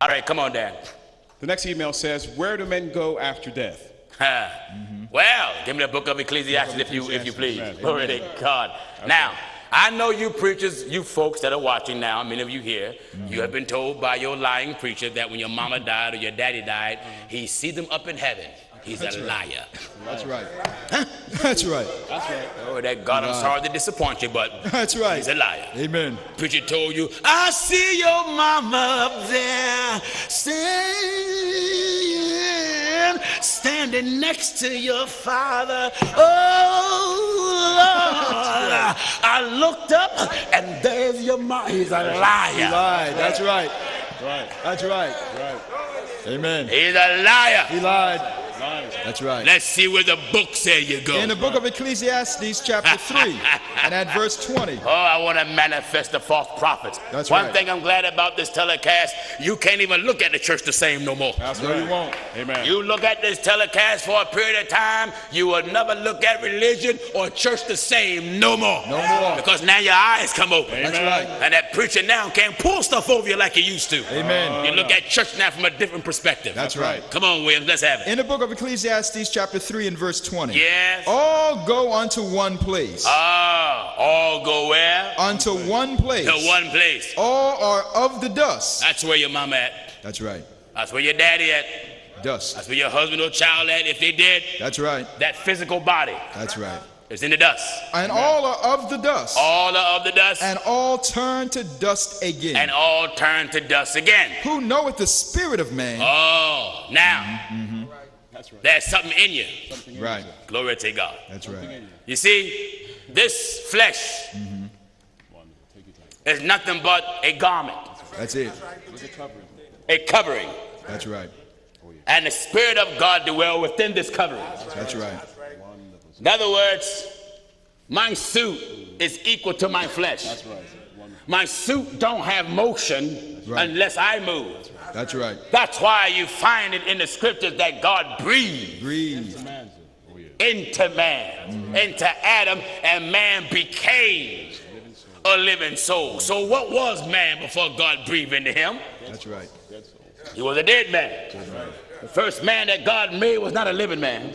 All right, come on, Dan. The next email says, where do men go after death? Well, give me the book of Ecclesiastes if you please. Amen. Glory to God. Now, I know you preachers, you folks that are watching now, many of you here, you have been told by your lying preacher that when your mama died or your daddy died, he see them up in heaven. He's a liar. That's right. Huh? That's right. That's right. Oh, that God, I'm sorry to disappoint you, but That's right. he's a liar. Amen. Preacher told you, I see your mama up there standing next to your father. Oh, Lord. I looked up and there's your mama. He's a liar. He lied. That's right. Right. That's right. Right. Amen. He's a liar. He lied. Lies. That's right. Let's see where the book says you go. In the book of Ecclesiastes, chapter 3, and at verse 20. Oh, I want to manifest the false prophets. That's One right. thing I'm glad about this telecast, you can't even look at the church the same no more. That's No, right. you won't. Amen. You look at this telecast for a period of time, you will never look at religion or church the same no more. No more. Because now your eyes come open. Amen. That's right. And that preacher now can't pull stuff over you like he used to. Amen. You look at church now from a different perspective. That's right. Come on, Williams, let's have it. In the book of Ecclesiastes, chapter 3, and verse 20. Yes. All go unto one place. All go where? Unto one place. To one place. All are of the dust. That's where your mama at. That's right. That's where your daddy at. Dust. That's where your husband or child at. If they did, That's right. that physical body That's right. is in the dust. And all are of the dust. All are of the dust. And all turn to dust again. And all turn to dust again. Who knoweth the spirit of man? Oh, now That's right. there's something in you. Right. Glory to God. That's right. You see, this flesh is nothing but a garment, That's it. a covering. That's right. And the Spirit of God dwells within this covering. That's right. In other words, my suit is equal to my flesh. That's right. My suit don't have motion Right. unless I move. That's right. That's why you find it in the scriptures that God breathed Breathe. into man, into Adam, and man became a living soul. So what was man before God breathed into him? That's right. He was a dead man. The first man that God made was not a living man.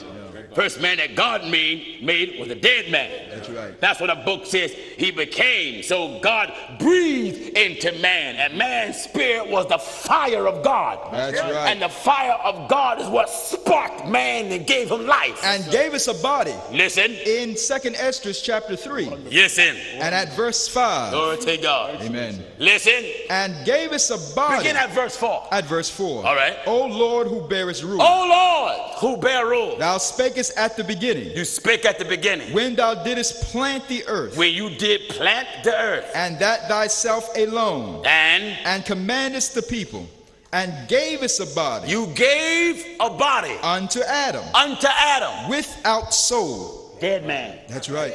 First man that God made was a dead man. That's right. That's what the book says he became. So God breathed into man, and man's spirit was the fire of God. That's right. And the fire of God is what sparked man and gave him life. And gave us a body. Listen, In 2nd Esdras chapter 3 listen. and at verse 5. Glory to God. Amen. Listen. And gave us a body. Begin at verse 4. At verse 4. All right. O Lord, who bearest rule. O Lord, who bear rule. Thou spakest at the beginning, You spake at the beginning when thou didst plant the earth, when you did plant the earth, and that thyself alone, and commandest the people, and gavest a body you gave a body unto Adam unto Adam, without soul. dead man. That's right.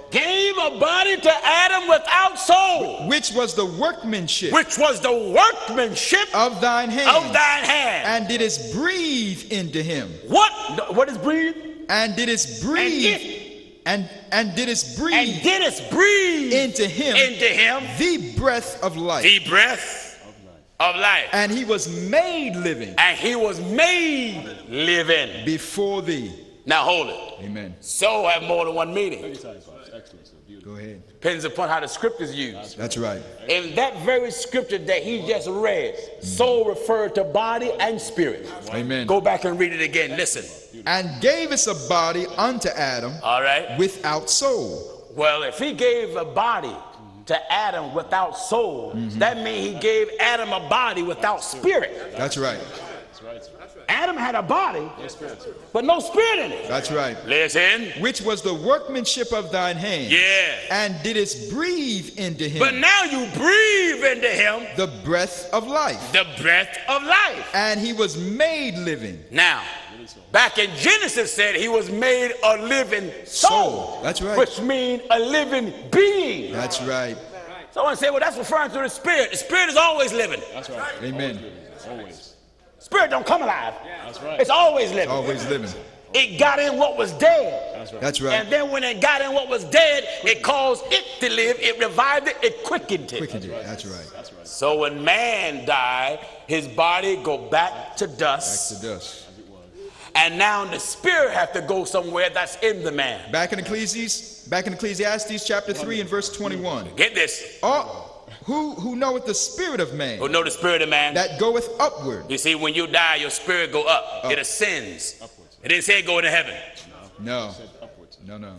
Gave a body to Adam without soul, Which was the workmanship which was the workmanship of thine hand, of thine hand. and didst breathe into him, What is breathe? and didst breathe, and didst breathe And didst breathe into him the breath of life, the breath of life. and he was made living And he was made living. before thee. Now hold it. Amen. Soul have more than one meaning. Go ahead. Depends upon how the scriptures used. That's right. In that very scripture that he just read, soul referred to body and spirit. Amen. Go back and read it again. Listen. And gave us a body unto Adam All right. without soul. Well, if he gave a body to Adam without soul, that means he gave Adam a body without spirit. That's right. Adam had a body, but no spirit in it. That's right. Listen. Which was the workmanship of thine hand. Yeah. And didst breathe into him But now you breathe into him the breath of life. the breath of life. And he was made living. Now, back in Genesis said he was made a living soul. That's right. Which means a living being. That's right. Someone say, well, that's referring to the spirit. The spirit is always living. That's right. Amen. Always. Spirit don't come alive. That's right. It's always living. Always living. it got in what was dead. That's right. And then when it got in what was dead, it caused it to live. It revived it. It quickened it. Quickened it. That's right. So when man died, his body go back to dust. Back to dust. And now the spirit have to go somewhere that's in the man. Back in Ecclesiastes chapter 3 and verse 21. Get this. Who knoweth the spirit of man? Who know the spirit of man? That goeth upward. You see, when you die, your spirit go up. It ascends. It didn't say go into heaven. No.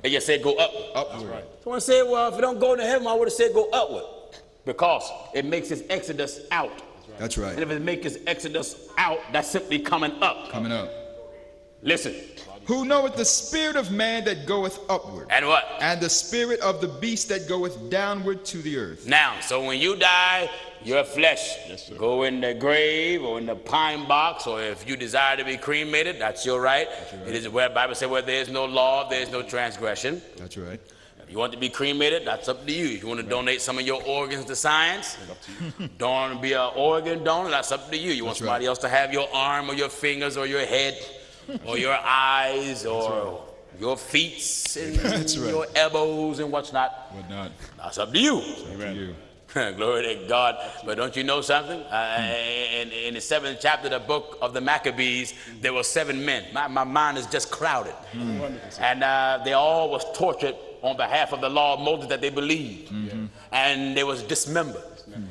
It just said go up. Upward. Someone said, well, if it don't go into heaven, I would have said go upward. Because it makes its exodus out. That's right. And if it makes its exodus out, that's simply coming up. Coming up. Listen. Who knoweth the spirit of man that goeth upward? And what? And the spirit of the beast that goeth downward to the earth. Now, so when you die, your flesh go in the grave or in the pine box, or if you desire to be cremated, that's your right. It is where the Bible says where there is no law, there is no transgression. That's right. If you want to be cremated, that's up to you. If you want to donate some of your organs to science, don't want to be an organ donor, that's up to you. You want somebody else to have your arm or your fingers or your head or your eyes or your feet and your elbows and what's not. That's up to you. Amen. Glory to God. But don't you know something? In the 7th chapter of the book of the Maccabees, there were 7 men. My mind is just clouded. And they all was tortured on behalf of the law of Moses that they believed. And they was dismembered.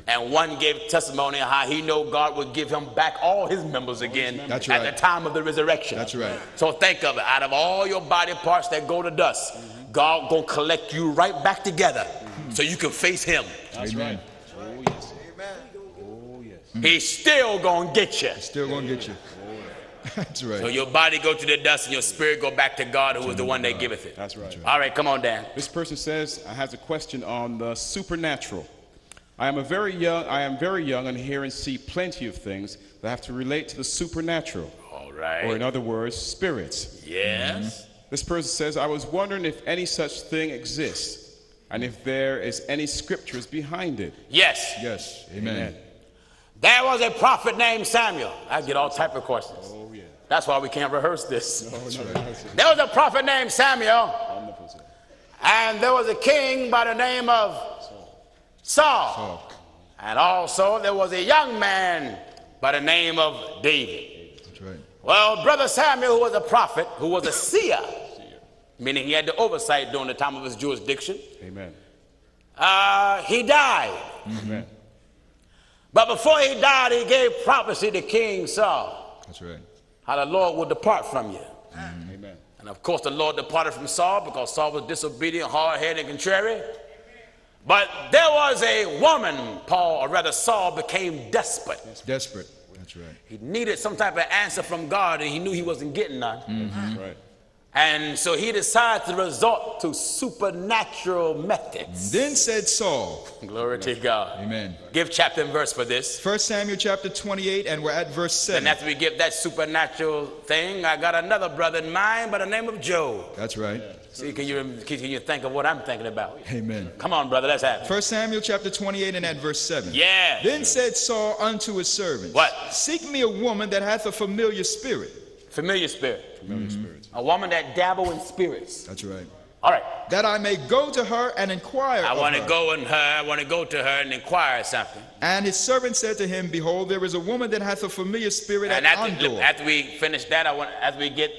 And one gave testimony how he know God would give him back all his members again at the time of the resurrection. That's right. So think of it. Out of all your body parts that go to dust, God gonna collect you right back together so you can face him. That's right. Oh, yes. Amen. Oh, yes. He's still gonna get you. Still gonna get you. That's right. So your body go to the dust and your spirit go back to God, who is the one that giveth it. That's right. All right, come on, Dan. This person says, I have a question on the supernatural. I am very young and hear and see plenty of things that have to relate to the supernatural. All right. Or in other words, spirits. Yes. This person says, I was wondering if any such thing exists and if there is any scriptures behind it. Yes. Yes. Amen. There was a prophet named Samuel. I get all type of questions. Oh, yeah. That's why we can't rehearse this. That's right. There was a prophet named Samuel, and there was a king by the name of Saul. And also there was a young man by the name of David. That's right. Well, Brother Samuel, who was a prophet, who was a seer, meaning he had the oversight during the time of his jurisdiction. Amen. He died. Amen. But before he died, he gave prophecy to King Saul. That's right. How the Lord would depart from you. Amen. And of course, the Lord departed from Saul because Saul was disobedient, hard-headed, and contrary. But there was a woman, Saul became desperate. Desperate. That's right. He needed some type of answer from God, and he knew he wasn't getting none. That's right. And so he decided to resort to supernatural methods. Then said Saul. Glory to God. Amen. Give chapter and verse for this. 1 Samuel chapter 28, and we're at verse 7. And after we give that supernatural thing, I got another brother in mind by the name of Job. That's right. See, can you think of what I'm thinking about? Amen. Come on, brother, let's have it. 1 Samuel chapter 28 and at verse 7. Yeah. Then said Saul unto his servants, What? Seek me a woman that hath a familiar spirit. Familiar spirit. Familiar spirits. A woman that dabble in spirits. That's right. All right. That I may go to her and inquire I of want to her. go to her and inquire something. And his servant said to him, Behold, there is a woman that hath a familiar spirit And at Andor. after we finish that, as we get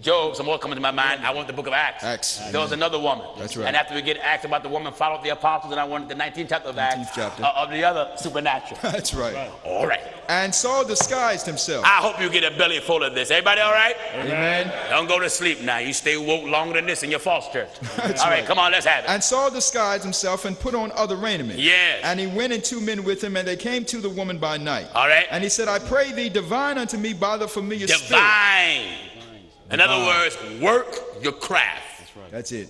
Job, some more coming to my mind. I want the book of Acts. Acts. There was another woman. That's right. And after we get Acts about the woman followed the apostles, and I wanted the 19th chapter of Acts 19th chapter. Of the other supernatural. That's right. All right. And Saul disguised himself. I hope you get a belly full of this. Everybody all right? Amen. Don't go to sleep now. You stay woke longer than this in your false church. That's All right, right. come on, let's have it. And Saul disguised himself and put on other raiment. Yes. And he went and 2 men with him, and they came to the woman by night. All right. And he said, I pray thee, divine unto me by the familiar spirit. Divine. In other words, work your craft. That's it.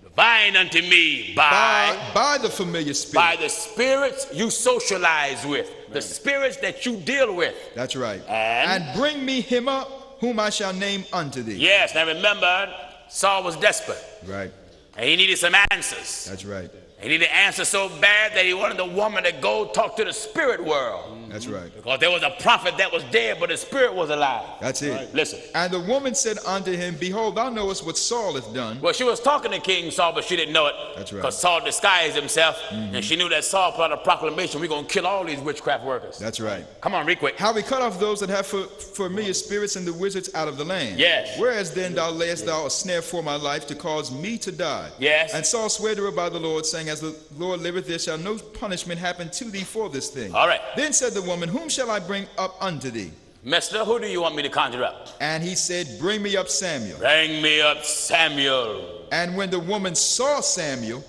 Divine unto me By the familiar spirit. by the spirits you socialize with, the spirits that you deal with. That's right. And bring me him up, whom I shall name unto thee. yes, now remember, Saul was desperate, Right. and he needed some answers. That's right. He needed an answer so bad that he wanted the woman to go talk to the spirit world. That's right. Because there was a prophet that was dead, but his spirit was alive. That's it. Listen. And the woman said unto him, Behold, thou knowest what Saul hath done. Well, she was talking to King Saul, but she didn't know it. That's right. Because Saul disguised himself, and she knew that Saul put out a proclamation, we're going to kill all these witchcraft workers. That's right. Come on, real quick. How we cut off those that have familiar spirits and the wizards out of the land. Yes. Whereas then thou layest thou a snare for my life to cause me to die. Yes. And Saul sware to her by the Lord, saying, As the Lord liveth, there shall no punishment happen to thee for this thing. All right. Then said the woman, Whom shall I bring up unto thee? Mister, who do you want me to conjure up? And he said, Bring me up Samuel. Bring me up Samuel. And when the woman saw Samuel,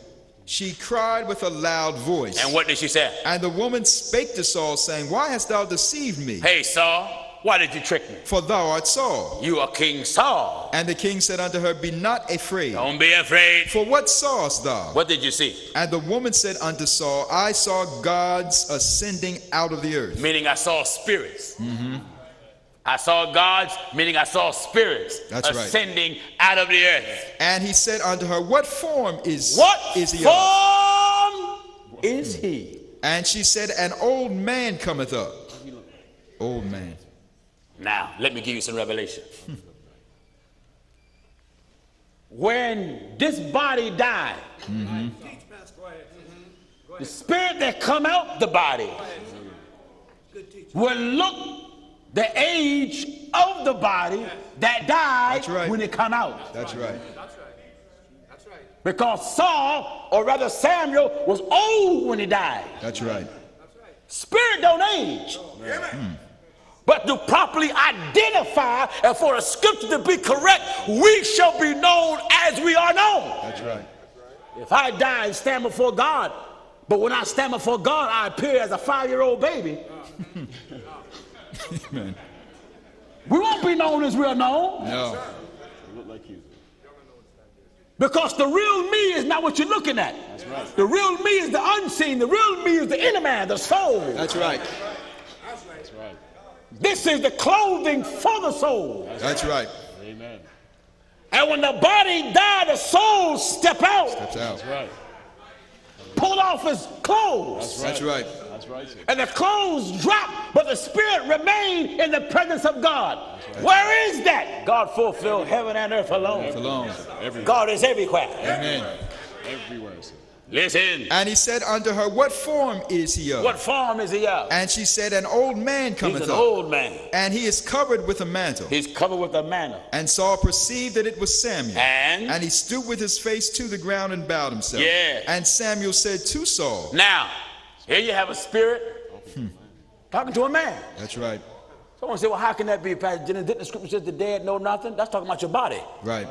she cried with a loud voice. And what did she say? And the woman spake to Saul, saying, Why hast thou deceived me? Hey, Saul, why did you trick me? For thou art Saul. You are King Saul. And the king said unto her, Be not afraid. Don't be afraid. For what sawest thou? What did you see? And the woman said unto Saul, I saw gods ascending out of the earth. Meaning I saw spirits. I saw gods, meaning I saw spirits. That's right. Ascending out of the earth. And he said unto her, What form is he of? Form is he? And she said, An old man cometh up. Old man. Now, let me give you some revelation. When this body died, the spirit that come out the body will look the age of the body that died. That's right. When it come out. That's right. Because Saul, or rather Samuel, was old when he died. That's right. Spirit don't age. But to properly identify and for a scripture to be correct, we shall be known as we are known. That's right. If I die and stand before God, but when I stand before God, I appear as a 5-year-old baby. Amen. We won't be known as we are known. No. Because the real me is not what you're looking at. That's right. The real me is the unseen. The real me is the inner man, the soul. That's right. That's right. This is the clothing for the soul. That's right. Amen. And when the body died, the soul step out. Steps out. That's right. Pull off his clothes. That's right. That's right, sir. And the clothes drop, but the spirit remain in the presence of God. Where is that? God fulfilled heaven and earth alone. Alone. Everywhere. God is everywhere. Amen. Everywhere, sir. Listen. And he said unto her, What form is he of? What form is he of? And she said, An old man cometh He's an up. old man. And he is covered with a mantle. He's covered with a mantle. And Saul perceived that it was Samuel. And he stooped with his face to the ground and bowed himself. Yeah. And Samuel said to Saul. Now, here you have a spirit talking to a man. That's right. Someone say, well, how can that be, Pastor Jennings? Didn't the scripture say the dead know nothing? That's talking about your body. Right.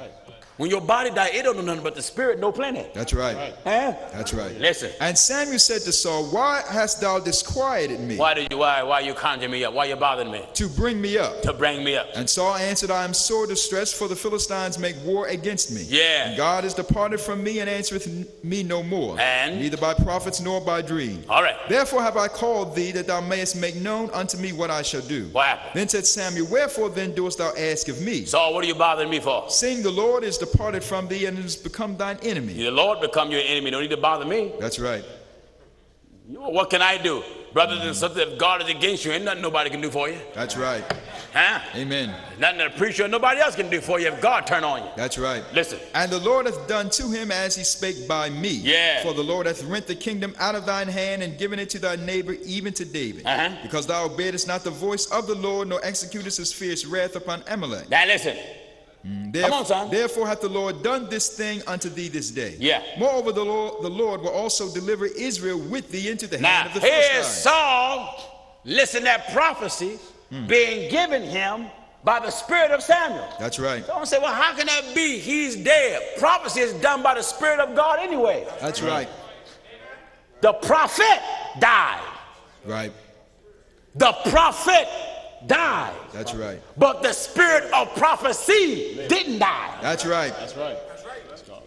When your body died, it don't know nothing, but the spirit know plenty. That's right. Huh? That's right. Listen. And Samuel said to Saul, Why hast thou disquieted me? Why you conjuring me up? Why you bothering me? To bring me up. To bring me up. And Saul answered, I am sore distressed, for the Philistines make war against me. Yeah. And God is departed from me and answereth me no more. And? Neither by prophets nor by dream. All right. Therefore have I called thee, that thou mayest make known unto me what I shall do. What happened? Then said Samuel, Wherefore then doest thou ask of me? Saul, what are you bothering me for? Seeing the Lord is departed from thee, and is become thine enemy. The Lord become your enemy. Don't need to bother me. That's right. What can I do? Brothers and sisters, if God is against you, ain't nothing nobody can do for you. That's right. Huh? Amen. Nothing that a preacher or nobody else can do for you if God turn on you. That's right. Listen. And the Lord hath done to him as he spake by me. Yeah. For the Lord hath rent the kingdom out of thine hand, and given it to thy neighbor, even to David. Because thou obeyedest not the voice of the Lord, nor executest his fierce wrath upon Amalek. Now listen. Come on, son. Therefore hath the Lord done this thing unto thee this day. Yeah. Moreover, the Lord will also deliver Israel with thee into the Now, hand of the here's Philistines. Saul, listen to that prophecy being given him by the spirit of Samuel. That's right. Someone say, well, how can that be? He's dead. Prophecy is done by the spirit of God anyway. That's right. The prophet died. Right. The prophet died. That's right. But the spirit of prophecy didn't die. That's right. That's right. That's God.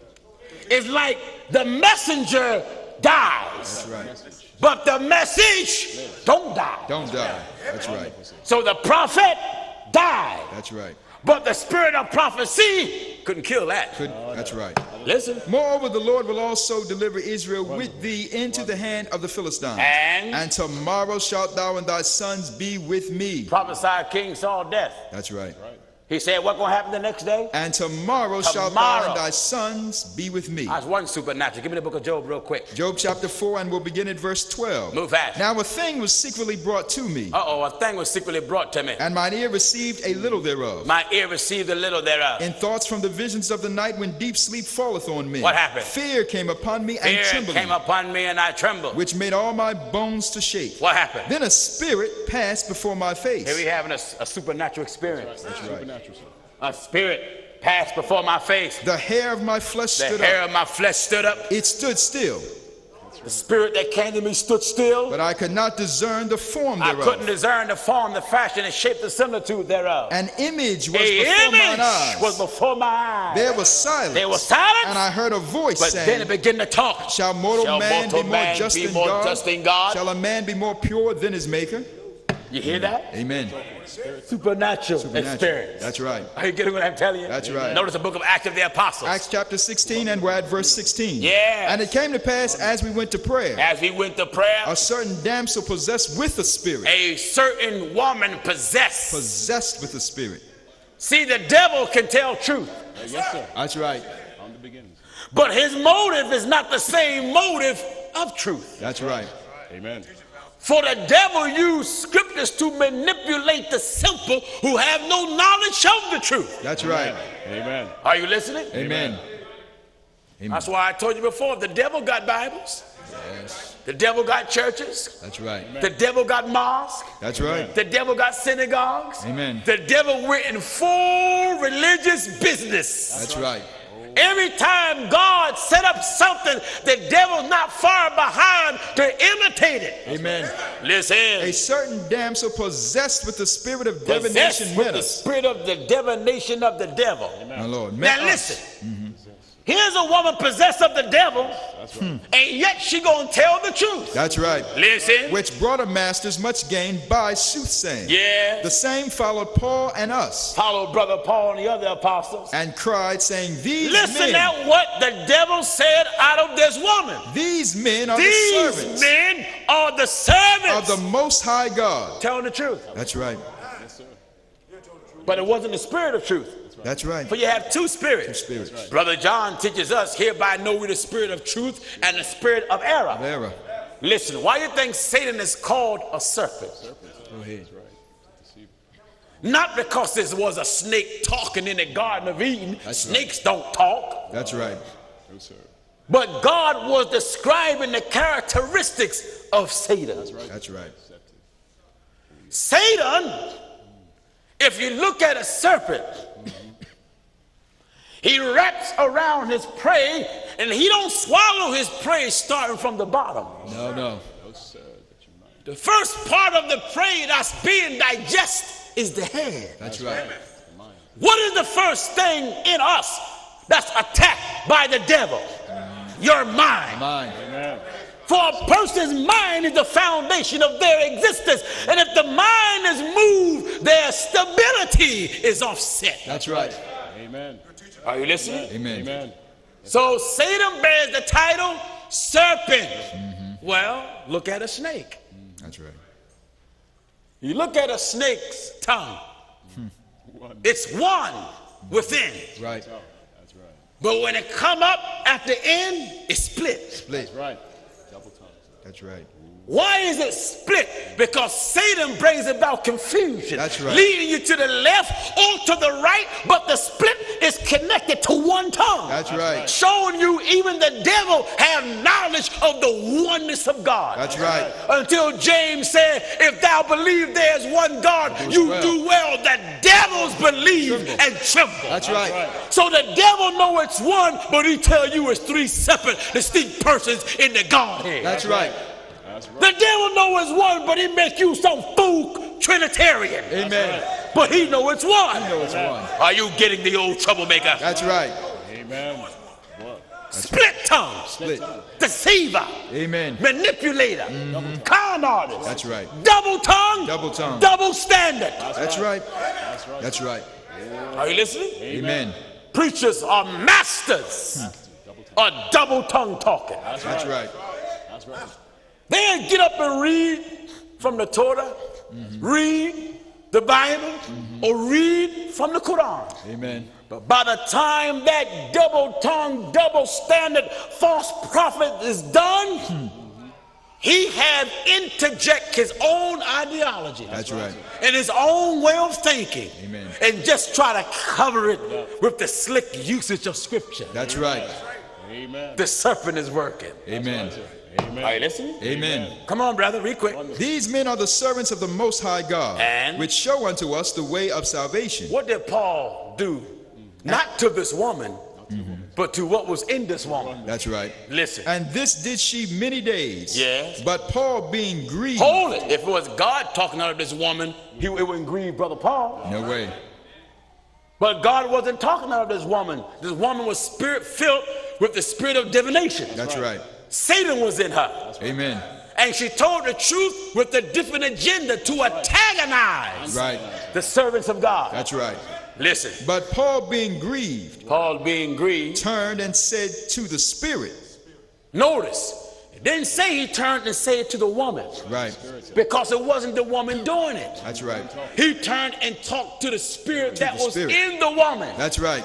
It's like the messenger dies. That's right. But the message don't die. Don't die. That's right. So the prophet died. That's right. But the spirit of prophecy couldn't kill that. That's right. Listen. Moreover, the Lord will also deliver Israel with thee into the hand of the Philistines. And tomorrow shalt thou and thy sons be with me. prophesied King Saul death. That's right. He said, what's going to happen the next day? And tomorrow shalt thou and thy sons be with me. That's one supernatural. Give me the book of Job real quick. Job chapter 4, and we'll begin at verse 12. Move fast. Now a thing was secretly brought to me, Uh-oh, a thing was secretly brought to me. and mine ear received a little thereof. My ear received a little thereof. In thoughts from the visions of the night when deep sleep falleth on me. What happened? Fear came upon me and Fear trembling, came upon me and I trembled. which made all my bones to shake. What happened? Then a spirit passed before my face. Here we having a supernatural experience. That's right. Supernatural, sir. A spirit passed before my face. The hair of my flesh The stood hair up. of my flesh stood up. It stood still, The spirit that came to me stood still. but I could not discern the form I thereof. couldn't discern the form, the fashion, the shape, the similitude thereof. An image was An before mine image eyes. was before my eyes. There was silence. There was silence. And I heard a voice But saying, then it began to talk. Shall mortal man be more just be than more God? just than God? Shall a man be more pure than his maker? You hear that? Amen. Supernatural experience. That's right. Are you getting what I'm telling you? That's right. Notice the book of Acts of the Apostles. Acts chapter 16, and we're at verse 16. Yes. And it came to pass as we went to prayer, As we went to prayer, a certain damsel possessed with the Spirit. a certain woman possessed. Possessed with the Spirit. See, the devil can tell truth, Yes, sir. That's right. On the beginnings. but his motive is not the same motive of truth. That's right. Amen. For the devil used scriptures to manipulate the simple who have no knowledge of the truth. That's right. Amen. Are you listening? Amen. Amen. That's why I told you before, the devil got Bibles. Yes. The devil got churches. That's right. The devil got mosques. That's right. The devil got synagogues. Amen. The devil went in full religious business. That's right. Every time God set up something, the devil's not far behind to imitate it. Amen. Listen. A certain damsel possessed with the spirit of Possessed divination with met the us. spirit of the divination of the devil. My Lord. Met Now us. listen. Here's a woman possessed of the devil, and yet she gonna tell the truth. That's right. Listen. Which brought her masters much gain by soothsaying. Yeah. The same followed Paul and us, Follow brother Paul and the other apostles. and cried, saying, Listen at what the devil said out of this woman. These men are the These servants men are the of servants. the Most High God. Telling the truth. That's right. But it wasn't the spirit of truth. That's right. For you have two spirits. Spirits. Brother John teaches us, hereby know we the spirit of truth and the spirit of error. Error. Listen, why you think Satan is called a serpent? Go ahead. Not because this was a snake talking in the Garden of Eden. That's Snakes don't talk. That's right. No, sir. But God was describing the characteristics of Satan. That's right. Satan, if you look at a serpent, he wraps around his prey, and he don't swallow his prey starting from the bottom. No, no. No, sir. That you might. The first part of the prey that's being digested is the head. That's right. What is the first thing in us that's attacked by the devil? Your mind. Mind. Amen. For a person's mind is the foundation of their existence. And if the mind is moved, their stability is offset. That's right. Amen. Are you listening? Amen. Amen. So Satan bears the title serpent. Well, look at a snake. That's right. You look at a snake's tongue. It's one within. Right. That's right. But when it come up at the end, it's split. Split. That's right. Double tongue. That's right. Why is it split? Because Satan brings about confusion. That's right. Leading you to the left or to the right, but the split is connected to one tongue. That's right. Showing you even the devil have knowledge of the oneness of God. That's right. Until James said, if thou believe there's one God, you well. do well. The devils believe and tremble. That's right. So the devil know it's one, but he tell you it's three separate distinct persons in the Godhead. That's right. That's right. The devil know it's one, but he make you some fool Trinitarian. Amen. But he know it's one. I know it's one. Are you getting the old troublemaker? That's right. Amen. What? Split tongue, Split. deceiver, Amen. manipulator, con artist. That's right. Double tongue, Double tongue. double standard. That's right. That's right. That's right. Are you listening? Amen. Preachers are masters or double tongue talking. That's right. That's right. They'll get up and read from the Torah, read the Bible, or read from the Quran. Amen. But by the time that double-tongued, double-standard false prophet is done, he had interject his own ideology. That's right. And his own way of thinking. Amen. And just try to cover it with the slick usage of scripture. That's right. Amen. The serpent is working. Amen. Amen. Are you listening? Amen. Come on, brother, read quick. These men are the servants of the Most High God, And? which show unto us the way of salvation. What did Paul do? Not to this woman, but to what was in this woman. That's right. Listen. And this did she many days. Yes. But Paul being grieved. Hold it. If it was God talking out of this woman, it wouldn't grieve Brother Paul. No way. But God wasn't talking out of this woman. This woman was spirit-filled with the spirit of divination. That's right. Satan was in her. Amen. And she told the truth with a different agenda to antagonize Right. the servants of God. That's right. Listen. But Paul being grieved Paul being grieved. turned and said to the Spirit. Notice, it didn't say he turned and said it to the woman. Right. Because it wasn't the woman doing it. That's right. He turned and talked to the spirit that the was spirit. in the woman. That's right.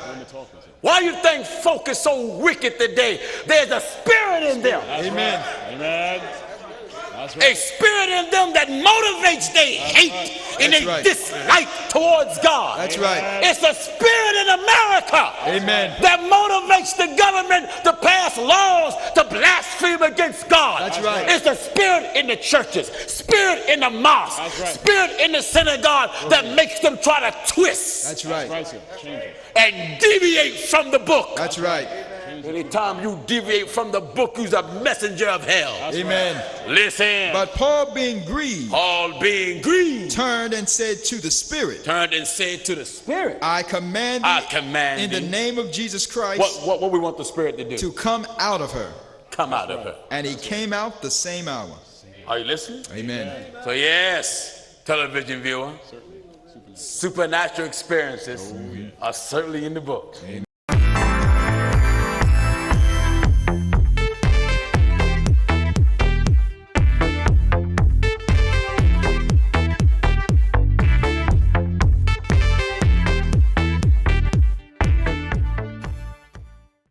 Why you think folk is so wicked today? There's a spirit in them. Amen. Amen. That's A right. spirit in them that motivates their hate and That's they right. dislike towards God. That's right. It's a spirit in America Amen. that motivates the government to pass laws to blaspheme against God. That's right. It's the spirit in the churches, spirit in the mosque, That's right. spirit in the synagogue that makes them try to twist That's That's right. right, sir. Change it. and deviate from the book. That's right. Anytime you deviate from the book, you're a messenger of hell. Amen. Listen. But Paul being grieved Paul being grieved turned and said to the Spirit, turned and said to the spirit, I command I thee command in the thee. name of Jesus Christ What we want the spirit to do? to come out of her. Come out of her. And he came out the same hour. Are you listening? Amen. So yes, television viewer, supernatural experiences are certainly in the book.